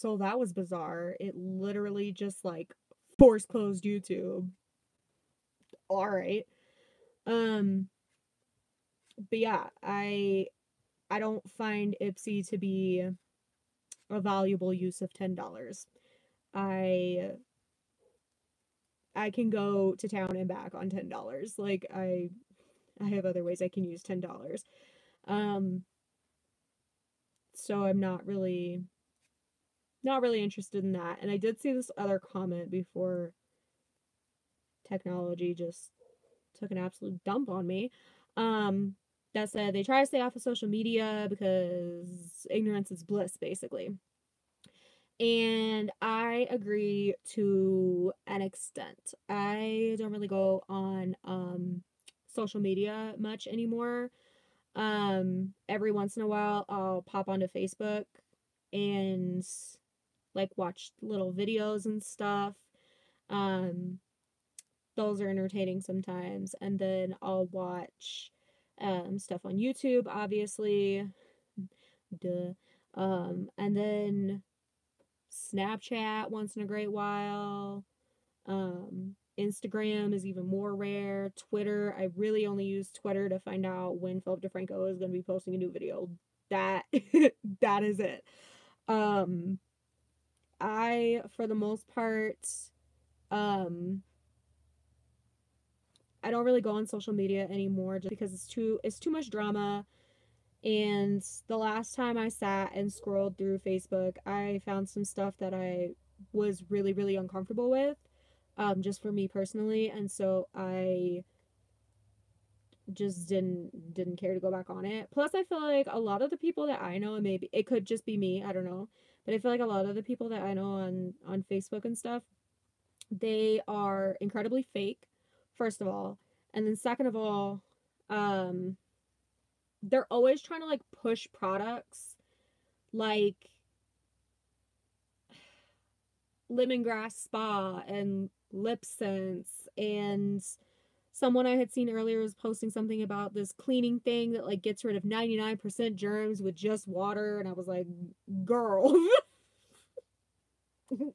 So that was bizarre. It literally just like force closed YouTube. All right. Um, but yeah, I don't find Ipsy to be a valuable use of $10. I I can go to town and back on $10. Like I have other ways I can use $10. Um, so I'm not really interested in that. And I did see this other comment before technology just took an absolute dump on me. Um, that said they try to stay off of social media because ignorance is bliss, basically. And I agree to an extent. I don't really go on social media much anymore. Every once in a while I'll pop onto Facebook and like watch little videos and stuff. Um those are entertaining sometimes. And then I'll watch stuff on YouTube, obviously. Duh. And then Snapchat once in a great while. Instagram is even more rare. Twitter, I really only use Twitter to find out when Philip DeFranco is going to be posting a new video. That that is it. Um, I for the most part, um, I don't really go on social media anymore just because it's too much drama. And the last time I sat and scrolled through Facebook, I found some stuff that I was really, really uncomfortable with, just for me personally. And so I just didn't care to go back on it. Plus, I feel like a lot of the people that I know, and maybe it could just be me, I don't know, but I feel like a lot of the people that I know on Facebook and stuff, they are incredibly fake, first of all, and then second of all, um, they're always trying to like push products like lemongrass spa and lip sense. And someone I had seen earlier was posting something about this cleaning thing that like gets rid of 99% germs with just water, and I was like, girl.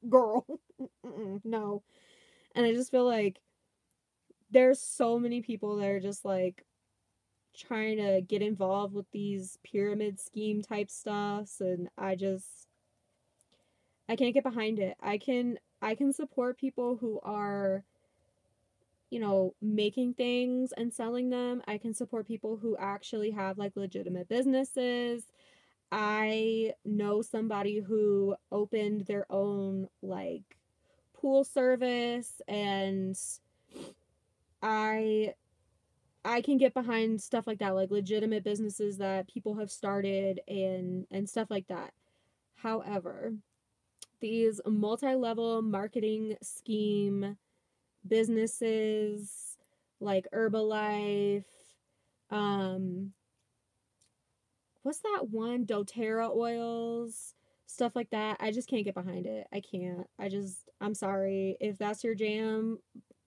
Girl. No. And I just feel like there's so many people that are just like trying to get involved with these pyramid scheme type stuffs, and I can't get behind it. I can support people who are, making things and selling them. I can support people who actually have like legitimate businesses. I know somebody who opened their own like pool service, and I I can get behind stuff like that, like legitimate businesses that people have started and stuff like that. However, these multi-level marketing scheme businesses like Herbalife, um what's that one, doTERRA oils, stuff like that. I just can't get behind it. I can't. I'm sorry if that's your jam,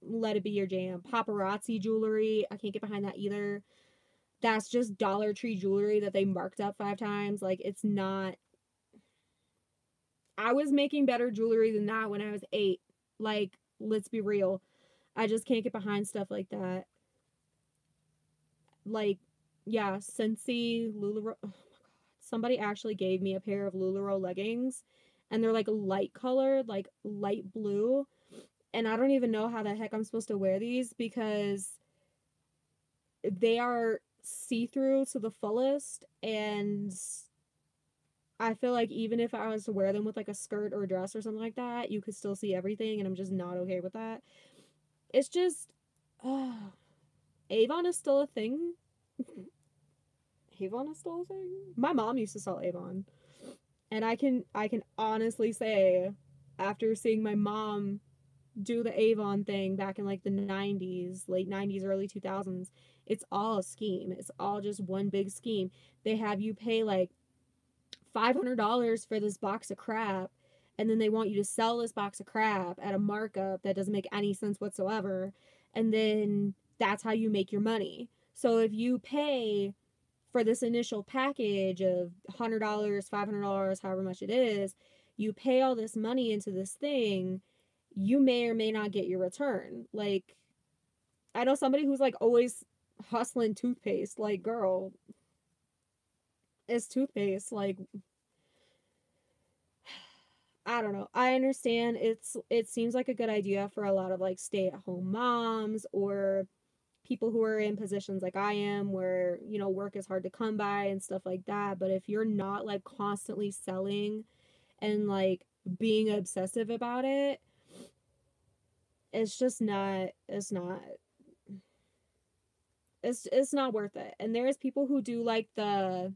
let it be your jam. Paparazzi jewelry, I can't get behind that either. That's just Dollar Tree jewelry that they marked up 5 times. Like, it's not. I was making better jewelry than that when I was 8. Like, let's be real. I just can't get behind stuff like that. Like, yeah, Scentsy, LuLaRoe. Oh my god. Somebody actually gave me a pair of LuLaRoe leggings, and they're like light colored, like light blue. And I don't even know how the heck I'm supposed to wear these because they are see through to the fullest. And I feel like even if I was to wear them with like a skirt or a dress or something like that, you could still see everything. And I'm just not okay with that. It's just, uh, Avon is still a thing. Avon is still a thing. My mom used to sell Avon, and I can honestly say, after seeing my mom do the Avon thing back in like the 90s, late 90s, early 2000s, it's all a scheme. It's all just one big scheme. They have you pay like $500 for this box of crap, and then they want you to sell this box of crap at a markup that doesn't make any sense whatsoever, and then that's how you make your money. So if you pay for this initial package of $100, $500, however much it is, you pay all this money into this thing, you may or may not get your return. Like, I know somebody who's like always hustling toothpaste. Like, girl, it's toothpaste. Like, I don't know. I understand it seems like a good idea for a lot of like stay-at-home moms or people who are in positions like I am where, work is hard to come by and stuff like that, but if you're not like constantly selling and like being obsessive about it, it's just not it's not worth it. And there's people who do like the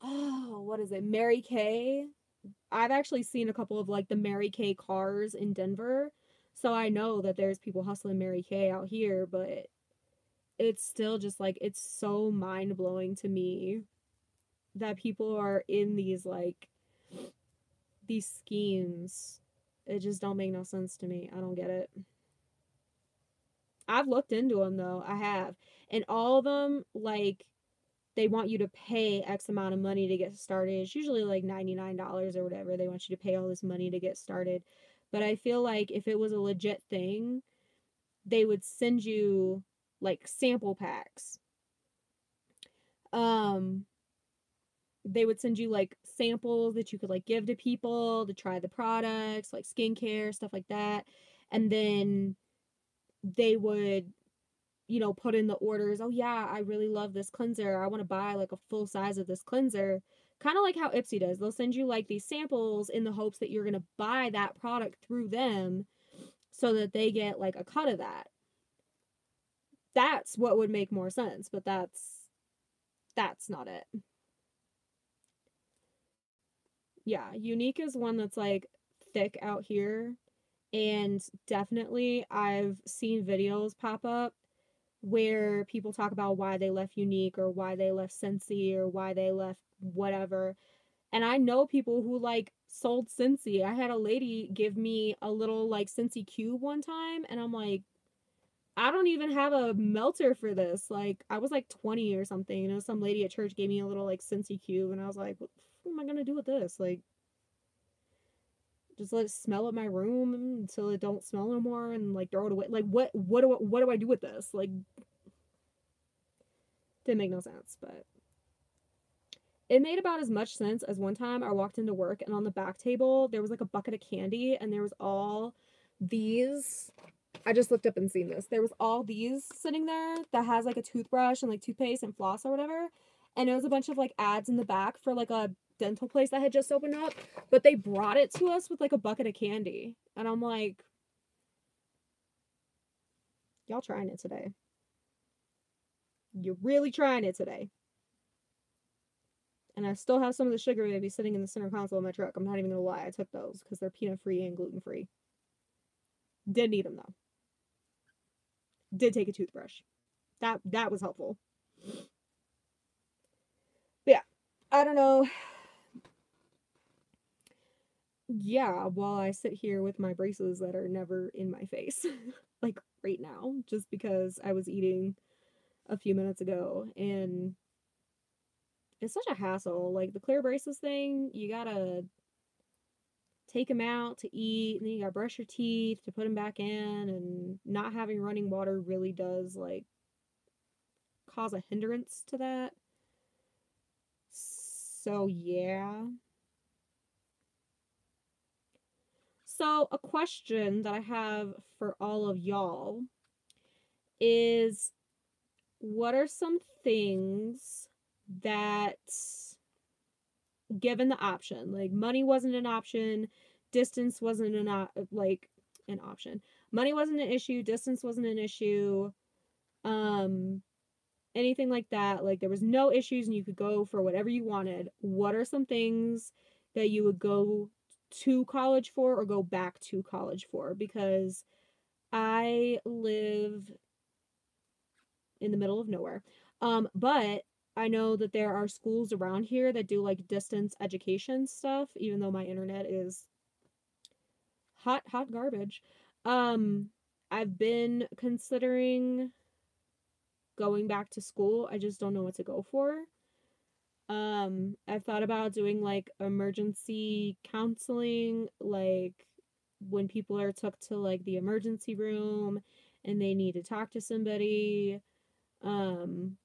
what is it? Mary Kay. I've actually seen a couple of like the Mary Kay cars in Denver. So I know that there's people hustling Mary Kay out here, but it's still just like it's so mind-blowing to me that people are in these schemes. It just don't make no sense to me. I don't get it. I've looked into them though. I have. And all of them, like, they want you to pay X amount of money to get started. It's usually like $99 or whatever. They want you to pay all this money to get started. But I feel like if it was a legit thing, they would send you like sample packs. Um, they would send you like samples that you could like give to people to try the products, like skincare, stuff like that. And then they would, put in the orders. Oh yeah, I really love this cleanser. I want to buy like a full size of this cleanser. Kind of like how Ipsy does. They'll send you like these samples in the hopes that you're going to buy that product through them so that they get like a cut of that. That's what would make more sense, but that's not it. Yeah, Unique is one that's like thick out here, and definitely I've seen videos pop up where people talk about why they left Unique or why they left Scentsy or why they left whatever. And I know people who like sold Scentsy. I had a lady give me a little like Scentsy cube one time, and I'm like, I don't even have a melter for this. Like, I was like 20 or something. Some lady at church gave me a little like Scentsy cube, and I was like, what am I gonna do with this? Like, just let it smell at my room until it don't smell no more, and like throw it away. Like, what do I do with this? Like, didn't make no sense, but it made about as much sense as one time I walked into work and on the back table there was like a bucket of candy and there was all these. I just looked up and seen this. There was all these sitting there that has like a toothbrush and like toothpaste and floss or whatever. And it was a bunch of like ads in the back for like a dental place that had just opened up. But they brought it to us with like a bucket of candy. And I'm like, y'all trying it today. You're really trying it today. And I still have some of the sugar babies sitting in the center console of my truck. I'm not even gonna lie. I took those because they're peanut free and gluten free. Didn't eat them though. Did take a toothbrush. That was helpful. But yeah, I don't know. Yeah, while I sit here with my braces that are never in my face, like right now, just because I was eating a few minutes ago, and it's such a hassle. Like the clear braces thing, you gotta take them out to eat, and then you gotta brush your teeth to put them back in, and not having running water really does like cause a hindrance to that. So yeah. So a question that I have for all of y'all is, what are some things that, given the option, like money wasn't an option, distance wasn't an option. Money wasn't an issue, distance wasn't an issue, um anything like that, like there was no issues and you could go for whatever you wanted. What are some things that you would go to college for or go back to college for? Because I live in the middle of nowhere. But I know that there are schools around here that do like distance education stuff, even though my internet is hot garbage. Um, I've been considering going back to school. I just don't know what to go for. I've thought about doing like emergency counseling, like when people are took to like the emergency room and they need to talk to somebody, um,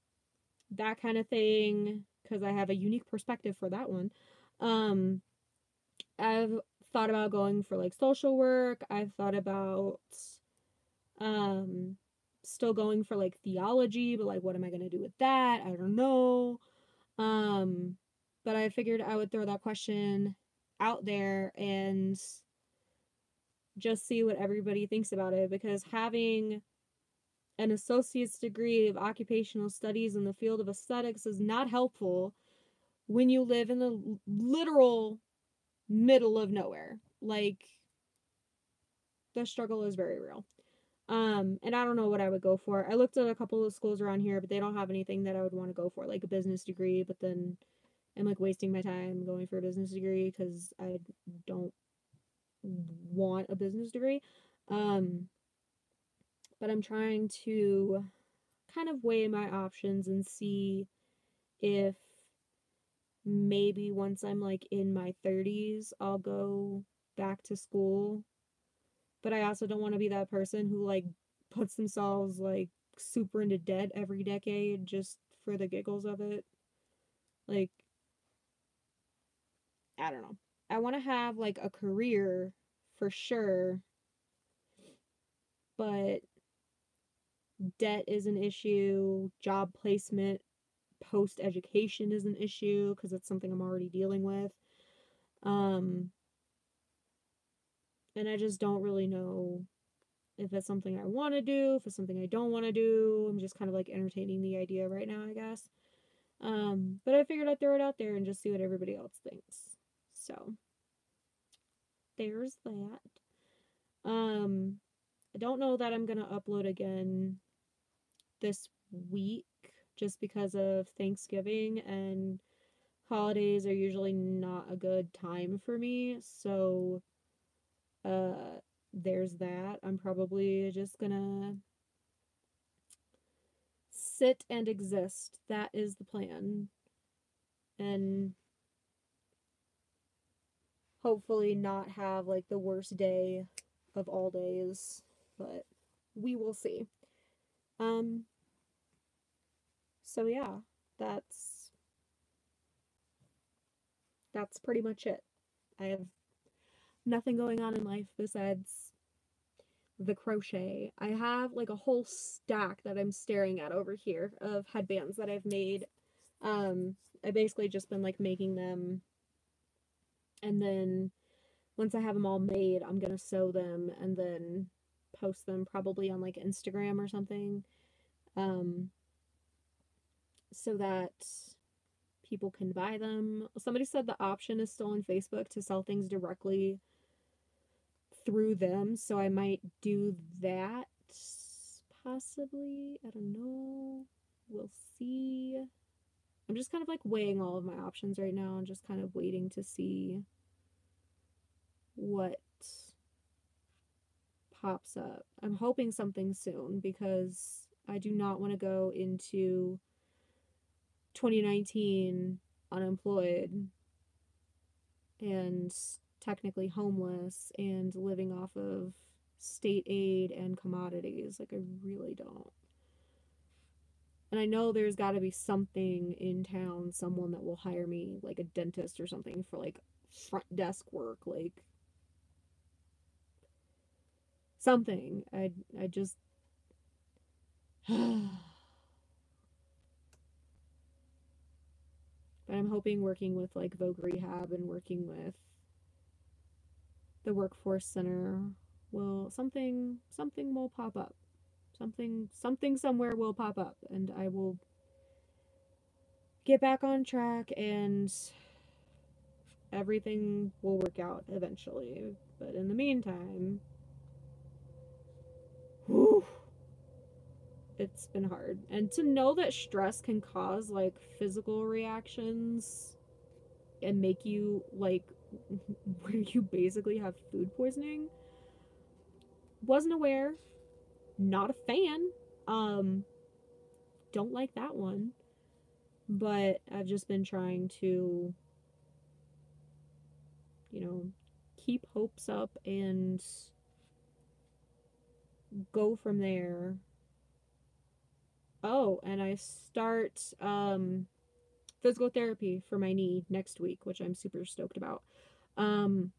that kind of thing, because I have a unique perspective for that one. Um, I've thought about going for like social work. I've thought about um still going for like theology, but like what am I going to do with that? I don't know. Um but I figured I would throw that question out there and just see what everybody thinks about it, because having an associate's degree of occupational studies in the field of aesthetics is not helpful when you live in the literal middle of nowhere. Like, the struggle is very real. And I don't know what I would go for. I looked at a couple of schools around here, but they don't have anything that I would want to go for, like a business degree. But then I'm like wasting my time going for a business degree because I don't want a business degree. Um, but I'm trying to kind of weigh my options and see if maybe once I'm like in my 30s, I'll go back to school. But I also don't want to be that person who like puts themselves like super into debt every decade just for the giggles of it. Like, I don't know. I want to have like a career for sure, but debt is an issue, job placement, post education is an issue because it's something I'm already dealing with. Um, and I just don't really know if it's something I want to do, if it's something I don't want to do. I'm just kind of like entertaining the idea right now, I guess. But I figured I'd throw it out there and just see what everybody else thinks. So there's that. Um, I don't know that I'm gonna upload again this week just because of Thanksgiving, and holidays are usually not a good time for me. So there's that. I'm probably just gonna sit and exist. That is the plan. And hopefully not have like the worst day of all days, but we will see. Um so yeah, that's that's pretty much it. I have nothing going on in life besides the crochet. I have like a whole stack that I'm staring at over here of headbands that I've made. I basically just been like making them, and then once I have them all made, I'm gonna sew them and then post them probably on like Instagram or something. Um, so that people can buy them. Somebody said the option is still on Facebook to sell things directly through them, so I might do that possibly. I don't know. We'll see. I'm just kind of like weighing all of my options right now and just kind of waiting to see what pops up. I'm hoping something soon because I do not want to go into 2019 unemployed and technically homeless and living off of state aid and commodities. Like, I really don't. And I know there's got to be something in town, someone that will hire me, like a dentist or something, for like front desk work, like something. I just but I'm hoping working with like Vogue Rehab and working with the workforce center will something will pop up. Something somewhere will pop up and I will get back on track and everything will work out eventually. But in the meantime, whew, it's been hard. And to know that stress can cause like physical reactions and make you like where you basically have food poisoning, wasn't aware, not a fan. Um don't like that one. but I've just been trying to, you know, keep hopes up and go from there. Oh, and I start physical therapy for my knee next week, which I'm super stoked about. Um,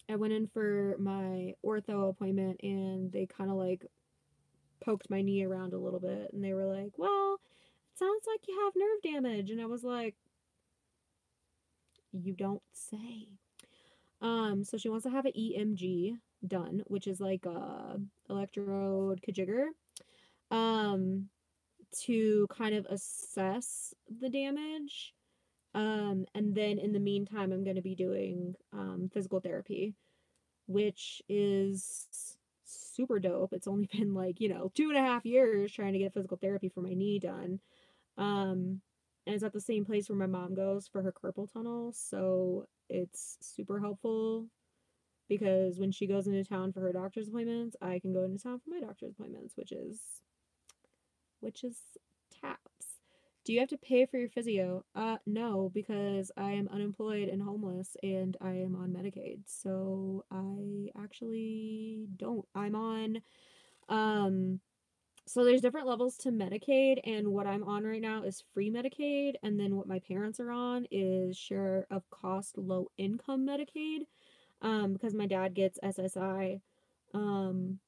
I went in for my ortho appointment and they kind of like poked my knee around a little bit and they were like, well, it sounds like you have nerve damage. And I was like, you don't say. So she wants to have an EMG done, which is like a electrode kajigger, um, to kind of assess the damage. And then in the meantime, I'm going to be doing physical therapy, which is super dope. It's only been like, 2.5 years trying to get physical therapy for my knee done. And it's at the same place where my mom goes for her carpal tunnel. So it's super helpful because when she goes into town for her doctor's appointments, I can go into town for my doctor's appointments, which is taps. Do you have to pay for your physio? No, because I am unemployed and homeless and I am on Medicaid. So I actually don't. I'm on so there's different levels to Medicaid, and what I'm on right now is free Medicaid, and then what my parents are on is share of cost low income Medicaid, because my dad gets SSI, um,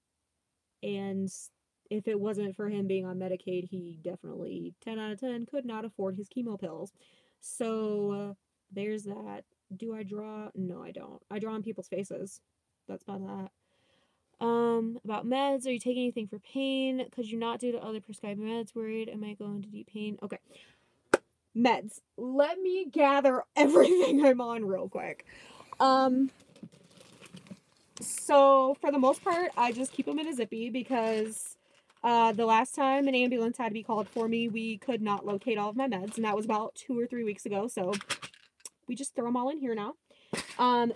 and if it wasn't for him being on Medicaid, he definitely 10 out of 10 could not afford his chemo pills. So there's that. Do I draw? No, I don't. I draw on people's faces. That's about that. About meds, are you taking anything for pain? Could you not do the other prescribed meds? Worried I might go into deep pain. Okay. Meds. Let me gather everything I'm on real quick. So for the most part, I just keep them in a zippy because the last time an ambulance had to be called for me, we could not locate all of my meds, and that was about 2 or 3 weeks ago. So we just throw them all in here now.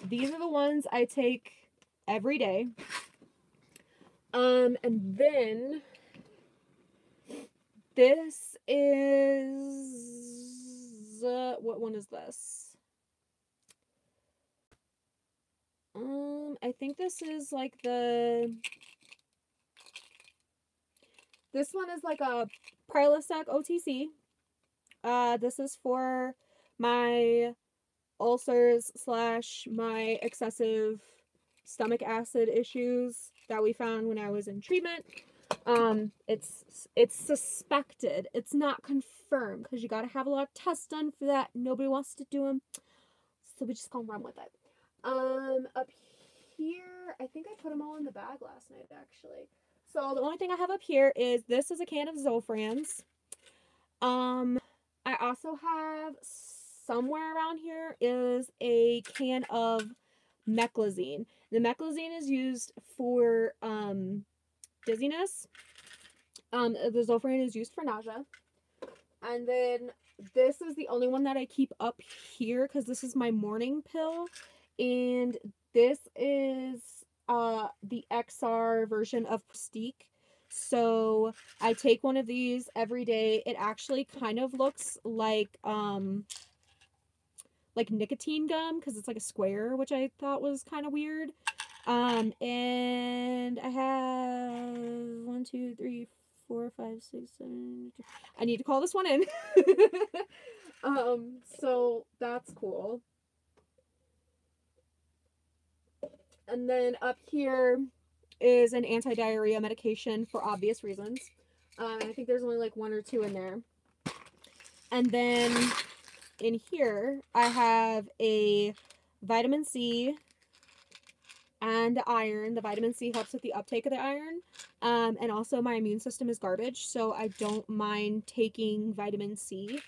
These are the ones I take every day. And then this is what one is this? I think this is like this one is like a Prilosec OTC. This is for my ulcers / my excessive stomach acid issues that we found when I was in treatment. It's suspected. It's not confirmed because you gotta have a lot of tests done for that. Nobody wants to do them, so we just gonna run with it. Up here, I think I put them all in the bag last night actually. So the only thing I have up here is this is a can of Zofrans. I also have somewhere around here is a can of Meclizine. The Meclizine is used for dizziness. The Zofran is used for nausea. And then this is the only one that I keep up here because this is my morning pill. And this is the XR version of Prestique. So I take one of these every day. It actually kind of looks like nicotine gum because it's like a square, which I thought was kind of weird. And I have 1, 2, 3, 4, 5, 6, 7. I need to call this one in. So that's cool. And then up here is an anti-diarrhea medication for obvious reasons. I think there's only like 1 or 2 in there. And then in here, I have a vitamin C and iron. The vitamin C helps with the uptake of the iron. And also my immune system is garbage, so I don't mind taking vitamin C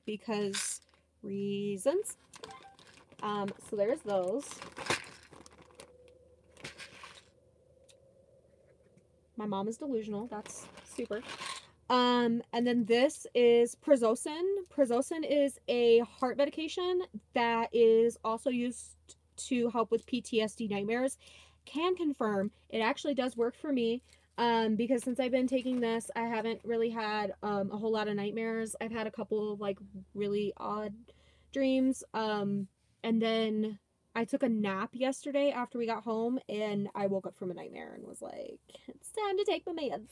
because reasons. So there's those. My mom is delusional. That's super. And then this is Prazosin. Prazosin is a heart medication that is also used to help with PTSD nightmares. Can confirm it actually does work for me. Because since I've been taking this, I haven't really had a whole lot of nightmares. I've had a couple of like really odd dreams. And then I took a nap yesterday after we got home, and I woke up from a nightmare and was like, it's time to take my meds.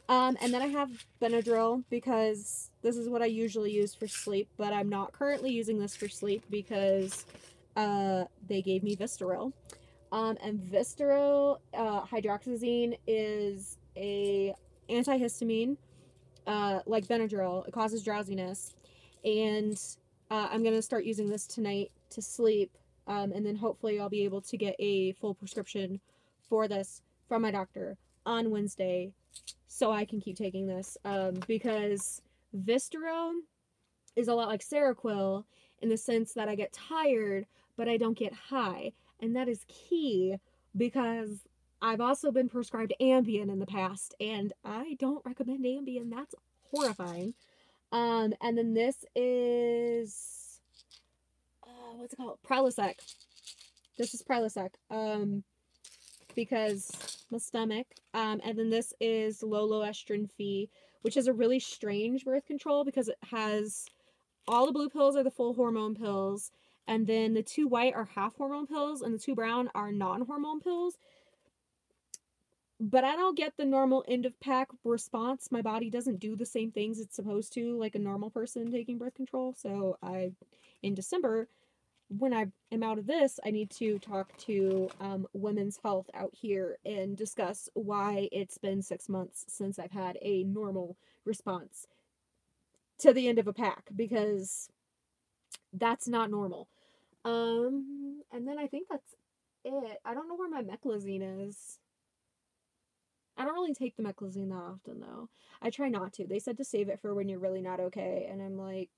And then I have Benadryl because this is what I usually use for sleep, but I'm not currently using this for sleep because they gave me Vistaril. And Vistaril hydroxyzine is a antihistamine, like Benadryl. It causes drowsiness, and I'm gonna start using this tonight to sleep. And then hopefully I'll be able to get a full prescription for this from my doctor on Wednesday, so I can keep taking this. Because Vistaril is a lot like Seroquel in the sense that I get tired, but I don't get high. And that is key because I've also been prescribed Ambien in the past, and I don't recommend Ambien. That's horrifying. And then this is, what's it called? Prilosec. This is Prilosec. Because my stomach. And then this is Loloestrin Phe, which is a really strange birth control because it has all the blue pills are the full hormone pills, and then the 2 white are half hormone pills, and the 2 brown are non-hormone pills. But I don't get the normal end of pack response. My body doesn't do the same things it's supposed to like a normal person taking birth control. So in December, when I am out of this, I need to talk to Women's Health out here and discuss why it's been 6 months since I've had a normal response to the end of a pack, because that's not normal. And then I think that's it. I don't know where my Meclizine is. I don't really take the Meclizine that often, though. I try not to. They said to save it for when you're really not okay, and I'm like,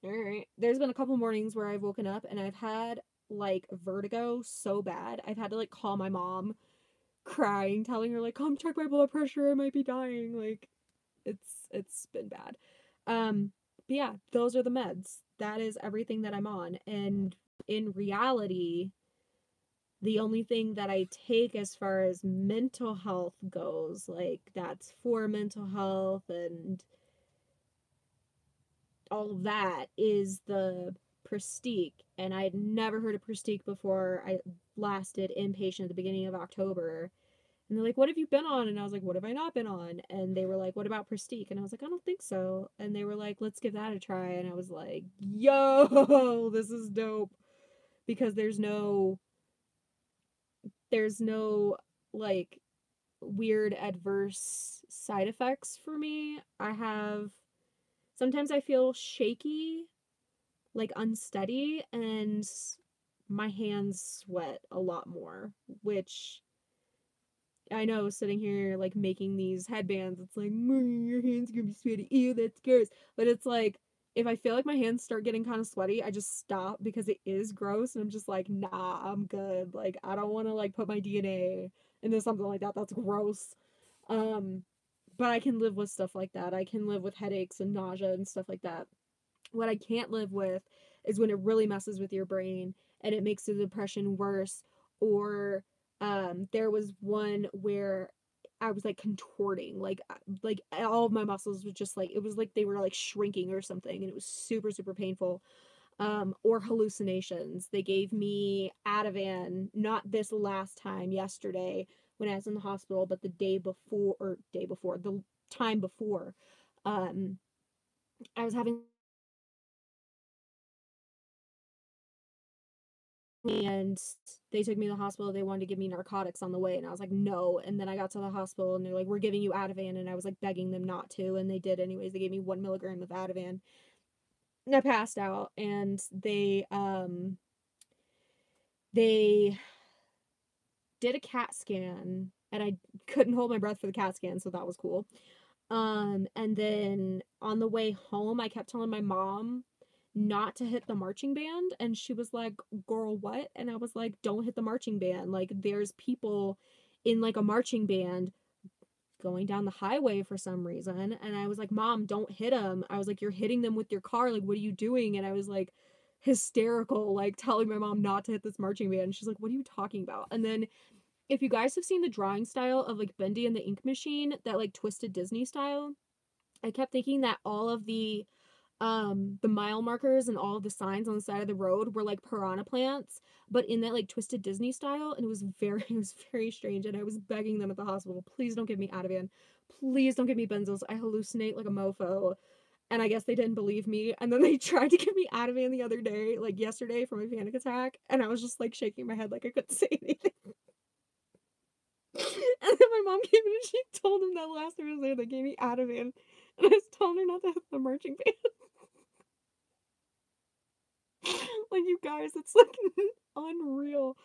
alright. There's been a couple mornings where I've woken up and I've had, like, vertigo so bad. I've had to, like, call my mom, crying, telling her, like, come check my blood pressure, I might be dying. Like, it's been bad. But yeah, those are the meds. That is everything that I'm on. And in reality, the only thing that I take as far as mental health goes, like that's for mental health and all of that, is the Pristiq. And I'd never heard of Pristiq before I last did inpatient at the beginning of October. And they're like, what have you been on? And I was like, what have I not been on? And they were like, what about Pristiq? And I was like, I don't think so. And they were like, let's give that a try. And I was like, yo, this is dope. Because there's no like weird adverse side effects for me. Sometimes I feel shaky, like unsteady, and my hands sweat a lot more, which I know, sitting here like making these headbands, it's like, your hands are gonna be sweaty. Ew, that's gross. But it's like, if I feel like my hands start getting kind of sweaty, I just stop because it is gross, and I'm just like, nah, I'm good. Like, I don't want to like put my DNA into something like that. That's gross. Um, but I can live with stuff like that. I can live with headaches and nausea and stuff like that. What I can't live with is when it really messes with your brain and it makes the depression worse. Or there was one where I was like contorting, like all of my muscles was just like, it was like they were like shrinking or something, and it was super super painful. Or hallucinations. They gave me Ativan, not this last time, yesterday when I was in the hospital, but the the time before. Um, I was having, and they took me to the hospital. They wanted to give me narcotics on the way, and I was like, no. And then I got to the hospital, and they're like, we're giving you Ativan, and I was like begging them not to, and they did anyways. They gave me 1 milligram of Ativan, and I passed out. And they did a CAT scan, and I couldn't hold my breath for the CAT scan, so that was cool. And then on the way home, I kept telling my mom not to hit the marching band, and she was like, girl, what? And I was like, don't hit the marching band. Like, there's people in like a marching band going down the highway for some reason. And I was like, mom, don't hit them. I was like, you're hitting them with your car. Like, what are you doing? And I was like hysterical, like telling my mom not to hit this marching band. She's like, what are you talking about? And then if you guys have seen the drawing style of like Bendy and the Ink Machine, that like twisted Disney style, I kept thinking that all of the mile markers and all of the signs on the side of the road were like piranha plants, but in that like twisted Disney style, and it was very strange, and I was begging them at the hospital, please don't give me Ativan, please don't give me benzos, I hallucinate like a mofo. And I guess they didn't believe me, and then they tried to give me Ativan the other day, like yesterday, for my panic attack, and I was just like shaking my head like I couldn't say anything. And then my mom came in and she told them that last Thursday they gave me Ativan, and I was telling her not to hit the marching band. Like, you guys, it's like unreal.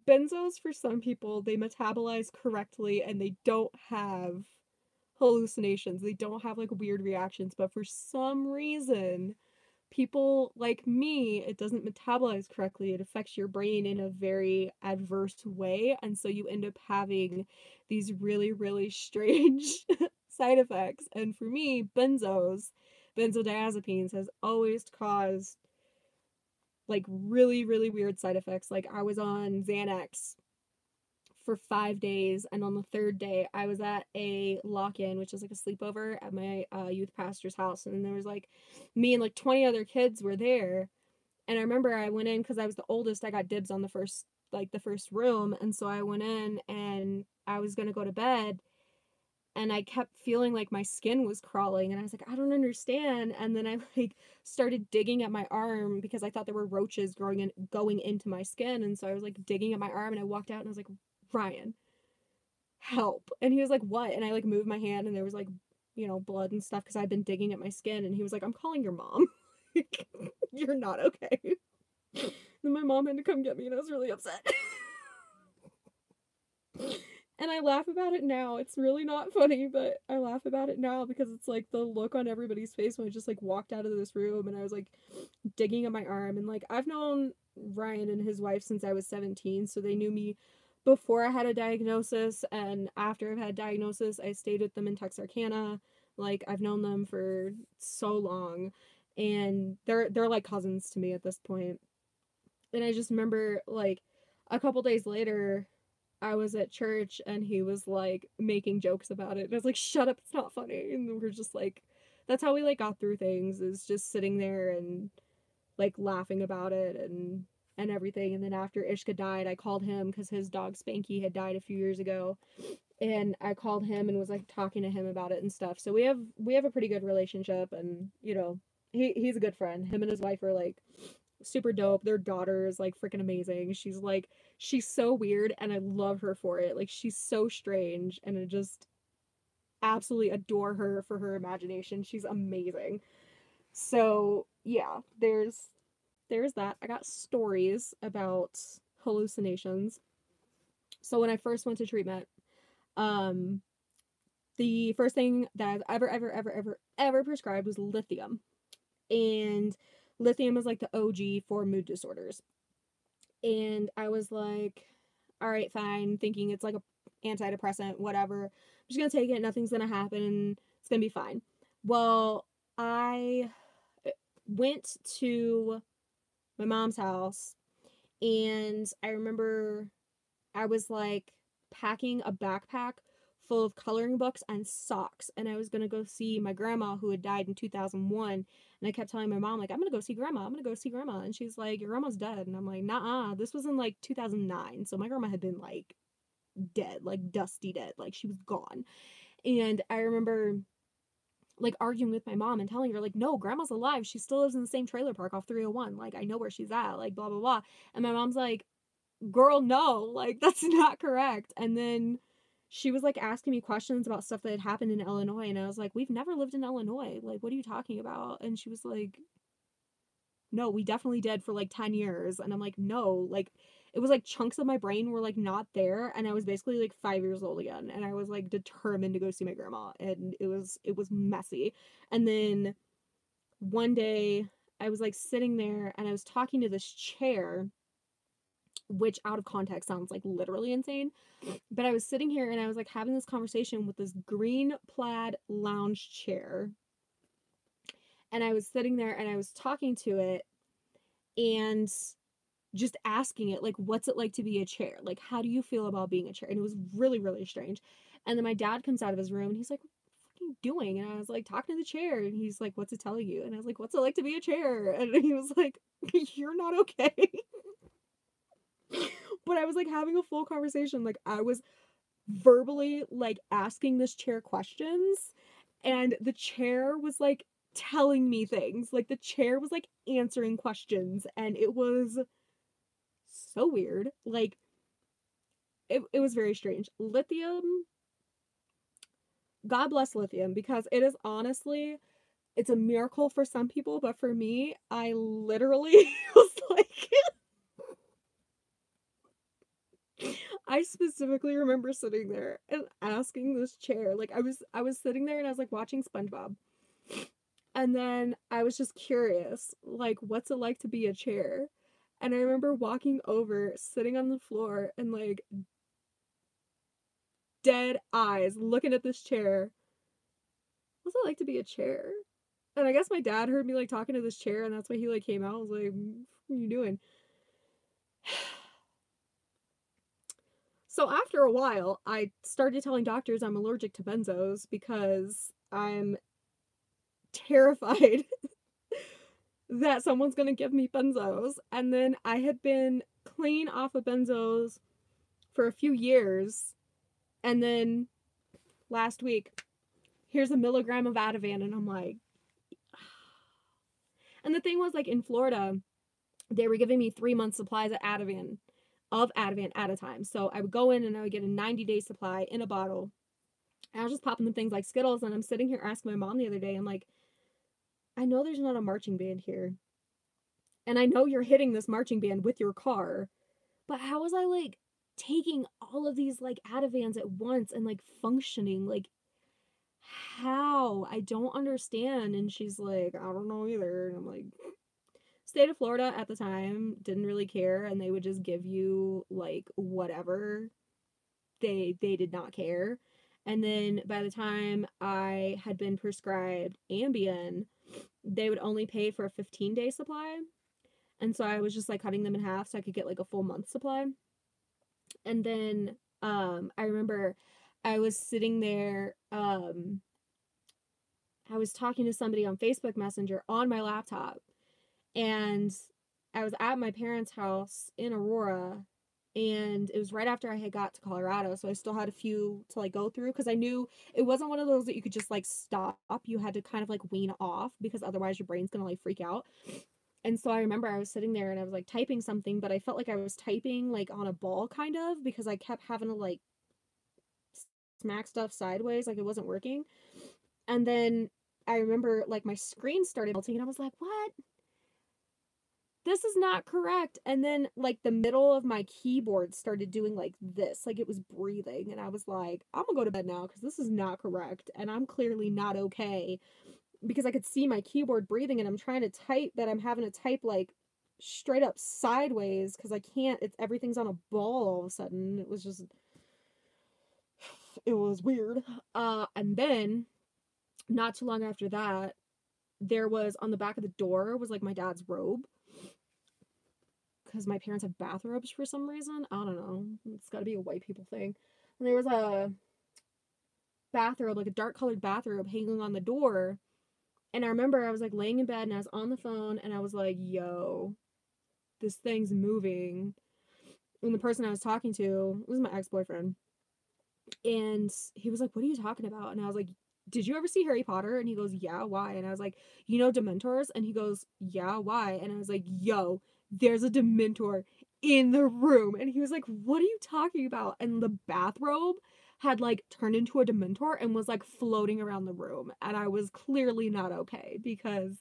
Benzos, for some people, they metabolize correctly and they don't have hallucinations. They don't have like weird reactions, but for some reason, people like me, it doesn't metabolize correctly. It affects your brain in a very adverse way, and so you end up having these really, really strange side effects. And for me, benzodiazepines has always caused like really, really weird side effects. Like, I was on Xanax for 5 days, and on the third day I was at a lock-in, which is like a sleepover at my youth pastor's house, and there was like me and like 20 other kids were there. And I remember I went in because I was the oldest. I got dibs on the first room, and so I went in and I was gonna go to bed, and I kept feeling like my skin was crawling, and I was like, I don't understand. And then I like started digging at my arm because I thought there were roaches going into my skin. And so I was like digging at my arm, and I walked out and I was like, Ryan, help. And he was like, what? And I like moved my hand, and there was like, blood and stuff because I'd been digging at my skin. And he was like, I'm calling your mom. You're not okay. Then my mom had to come get me, and I was really upset. And I laugh about it now. It's really not funny, but I laugh about it now because it's like the look on everybody's face when I just like walked out of this room and I was like digging at my arm. And like, I've known Ryan and his wife since I was 17, so they knew me before I had a diagnosis, and after I've had a diagnosis, I stayed with them in Texarkana. Like, I've known them for so long, and they're like cousins to me at this point. And I just remember like a couple days later, I was at church and he was like making jokes about it. And I was like, shut up, it's not funny. And we're just like, that's how we like got through things, is just sitting there and like laughing about it and everything. And then after Ishka died, I called him because his dog Spanky had died a few years ago. And I called him and was like talking to him about it and stuff. So we have a pretty good relationship, and he's a good friend. Him and his wife are like super dope. Their daughter is like freaking amazing. She's so weird and I love her for it. Like, she's so strange, and I just absolutely adore her for her imagination. She's amazing. So, yeah, there's that. I got stories about hallucinations. So when I first went to treatment, um the first thing that I've ever prescribed was lithium. And lithium is like the OG for mood disorders. And I was like, all right, fine, thinking it's like a antidepressant, whatever. I'm just gonna take it, nothing's gonna happen, it's gonna be fine. Well, I went to my mom's house, and I remember I was like packing a backpack full of coloring books and socks, and I was gonna go see my grandma who had died in 2001. And I kept telling my mom, like, I'm gonna go see grandma, I'm gonna go see grandma. And she's like, your grandma's dead. And I'm like, nah, this was in like 2009, so my grandma had been like dead, like dusty dead, like she was gone. And I remember like arguing with my mom and telling her, like, no, grandma's alive, she still lives in the same trailer park off 301, like I know where she's at, like blah blah blah. And my mom's like, girl, no, like that's not correct. And then she was like asking me questions about stuff that had happened in Illinois, and I was like, we've never lived in Illinois, like what are you talking about? And she was like, no, we definitely did for like 10 years. And I'm like, no, like it was like chunks of my brain were like not there, and I was basically like 5 years old again, and I was like determined to go see my grandma, and it was messy. And then one day I was like sitting there and I was talking to this chair, which out of context sounds like literally insane. But I was sitting here and I was like having this conversation with this green plaid lounge chair. And I was sitting there and I was talking to it. And just asking it, like, what's it like to be a chair? Like, how do you feel about being a chair? And it was really, really strange. And then my dad comes out of his room and he's like, what are you doing? And I was like, talking to the chair. And he's like, what's it telling you? And I was like, what's it like to be a chair? And he was like, you're not okay. But I was like having a full conversation. Like, I was verbally like asking this chair questions, and the chair was like telling me things. Like, the chair was like answering questions, and it was so weird. Like, it was very strange. Lithium, God bless lithium, because it is honestly, it's a miracle for some people, but for me, I literally was like, I specifically remember sitting there and asking this chair. Like, I was sitting there and I was like watching SpongeBob. And then I was just curious, like, what's it like to be a chair? And I remember walking over, sitting on the floor, and like dead eyes looking at this chair. What's it like to be a chair? And I guess my dad heard me like talking to this chair, and that's why he like came out. I was like, what are you doing? So after a while, I started telling doctors I'm allergic to benzos because I'm terrified that someone's gonna give me benzos. And then I had been clean off of benzos for a few years. And then last week, here's a milligram of Ativan. And I'm like, and the thing was, like, in Florida, they were giving me 3 month supplies of Ativan at a time. So I would go in and I would get a 90-day supply in a bottle. And I was just popping them things like Skittles. And I'm sitting here asking my mom the other day, I'm like, I know there's not a marching band here. And I know you're hitting this marching band with your car. But how was I like taking all of these like Ativans at once and like functioning? Like, how? I don't understand. And she's like, I don't know either. And I'm like, state of Florida at the time didn't really care, and they would just give you like whatever. They did not care. And then by the time I had been prescribed Ambien, they would only pay for a 15-day supply. And so I was just like cutting them in half so I could get like a full month supply. And then I remember I was sitting there, I was talking to somebody on Facebook Messenger on my laptop, and I was at my parents' house in Aurora, and it was right after I had got to Colorado, so I still had a few to like go through because I knew it wasn't one of those that you could just like stop. You had to kind of like wean off because otherwise your brain's gonna like freak out. And so I remember I was sitting there and I was like typing something, but I felt like I was typing like on a ball kind of because I kept having to like smack stuff sideways, like it wasn't working. And then I remember like my screen started melting and I was like, what? This is not correct. And then like the middle of my keyboard started doing like this, like it was breathing. And I was like, I'm gonna go to bed now because this is not correct. And I'm clearly not okay because I could see my keyboard breathing and I'm trying to type, but I'm having to type like straight up sideways because I can't, it's everything's on a ball all of a sudden. It was just, it was weird. And then not too long after that, there was on the back of the door was like my dad's robe because my parents have bathrobes for some reason. I don't know. It's got to be a white people thing. And there was a bathrobe, like a dark colored bathrobe hanging on the door. And I remember I was like laying in bed and I was on the phone and I was like, yo, this thing's moving. And the person I was talking to was my ex-boyfriend. And he was like, what are you talking about? And I was like, did you ever see Harry Potter? And he goes, yeah, why? And I was like, you know Dementors? And he goes, yeah, why? And I was like, yo, there's a Dementor in the room. And he was like, what are you talking about? And the bathrobe had like turned into a Dementor and was like floating around the room. And I was clearly not okay because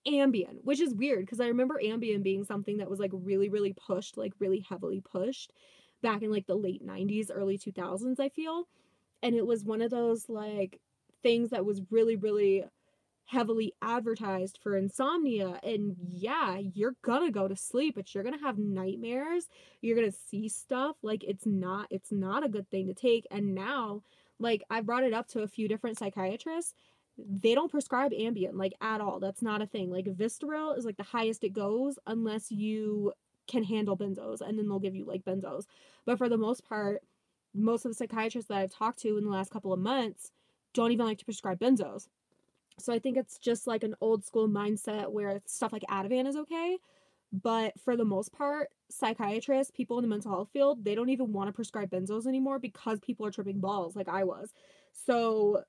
Ambien, which is weird because I remember Ambien being something that was like really, really pushed, like really heavily pushed back in like the late 90s, early 2000s, I feel. And it was one of those like things that was really, really heavily advertised for insomnia. And yeah, you're gonna go to sleep, but you're gonna have nightmares. You're gonna see stuff. Like it's not a good thing to take. And now, like I brought it up to a few different psychiatrists. They don't prescribe Ambien like at all. That's not a thing. Like Vistaril is like the highest it goes unless you can handle benzos, and then they'll give you like benzos. But for the most part, most of the psychiatrists that I've talked to in the last couple of months don't even like to prescribe benzos. So I think it's just like an old school mindset where stuff like Ativan is okay. But for the most part, psychiatrists, people in the mental health field, they don't even want to prescribe benzos anymore because people are tripping balls like I was. So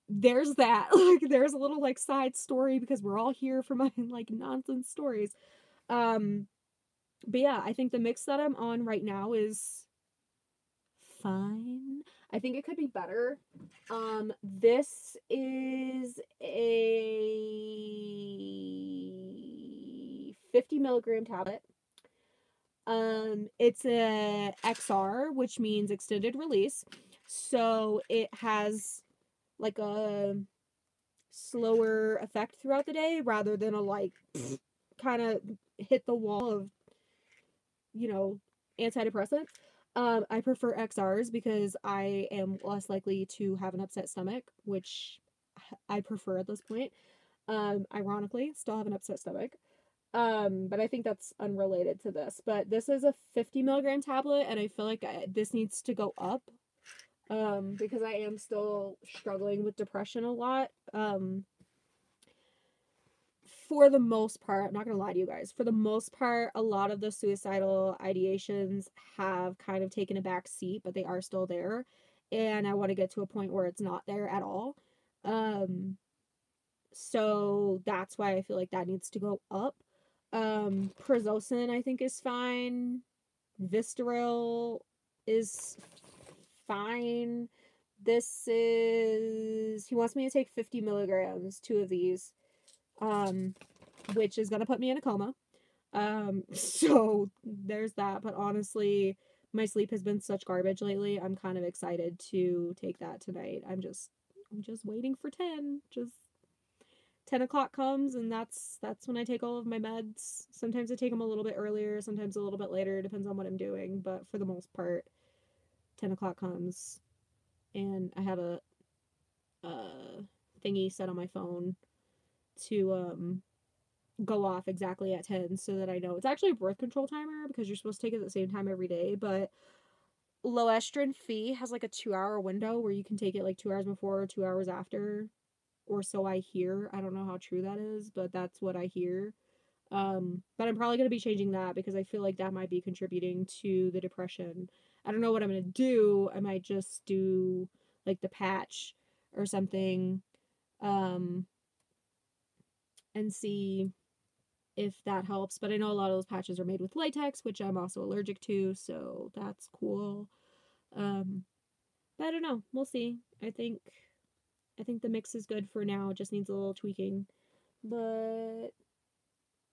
there's that. Like there's a little like side story because we're all here for my like nonsense stories. Um but yeah, I think the mix that I'm on right now is fine. I think it could be better. This is a 50 milligram tablet. It's a XR, which means extended release. So it has like a slower effect throughout the day rather than a like kind of hit the wall of, you know, antidepressants. I prefer XRs because I am less likely to have an upset stomach, which I prefer at this point. Ironically, still have an upset stomach. But I think that's unrelated to this. But this is a 50 milligram tablet, and I feel like this needs to go up. Because I am still struggling with depression a lot. For the most part, I'm not going to lie to you guys, for the most part, a lot of the suicidal ideations have kind of taken a back seat, but they are still there. And I want to get to a point where it's not there at all. So that's why I feel like that needs to go up. Prazosin, I think, is fine. Vistaril is fine. This is, he wants me to take 50 milligrams, 2 of these. Which is gonna put me in a coma. So there's that. But honestly, my sleep has been such garbage lately. I'm kind of excited to take that tonight. I'm just waiting for 10. Just 10 o'clock comes, and that's when I take all of my meds. Sometimes I take them a little bit earlier, sometimes a little bit later, depends on what I'm doing. But for the most part, 10 o'clock comes, and I have a thingy set on my phone to go off exactly at 10 so that I know. It's actually a birth control timer because you're supposed to take it at the same time every day, but Loestrin Phe has like a 2-hour window where you can take it like 2 hours before or 2 hours after, or so I hear. I don't know how true that is, but that's what I hear. But I'm probably going to be changing that because I feel like that might be contributing to the depression. I don't know what I'm going to do. I might just do like the patch or something, and see if that helps. But I know a lot of those patches are made with latex, which I'm also allergic to, so that's cool. But I don't know. We'll see. I think the mix is good for now. It just needs a little tweaking. But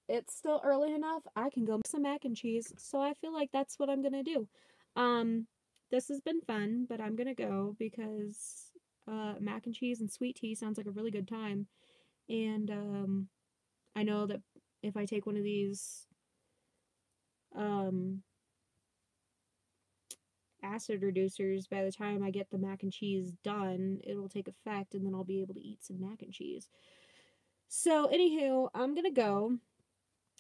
it's still early enough. I can go make some mac and cheese. So I feel like that's what I'm gonna do. This has been fun, but I'm gonna go because mac and cheese and sweet tea sounds like a really good time. And I know that if I take one of these acid reducers, by the time I get the mac and cheese done, it'll take effect, and then I'll be able to eat some mac and cheese. So, anywho, I'm gonna go.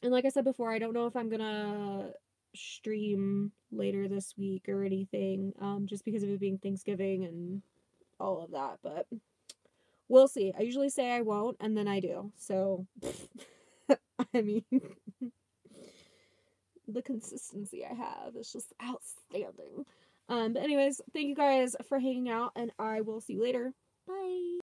And like I said before, I don't know if I'm gonna stream later this week or anything, just because of it being Thanksgiving and all of that, but we'll see. I usually say I won't, and then I do. So, I mean, the consistency I have is just outstanding. But anyways, thank you guys for hanging out, and I will see you later. Bye.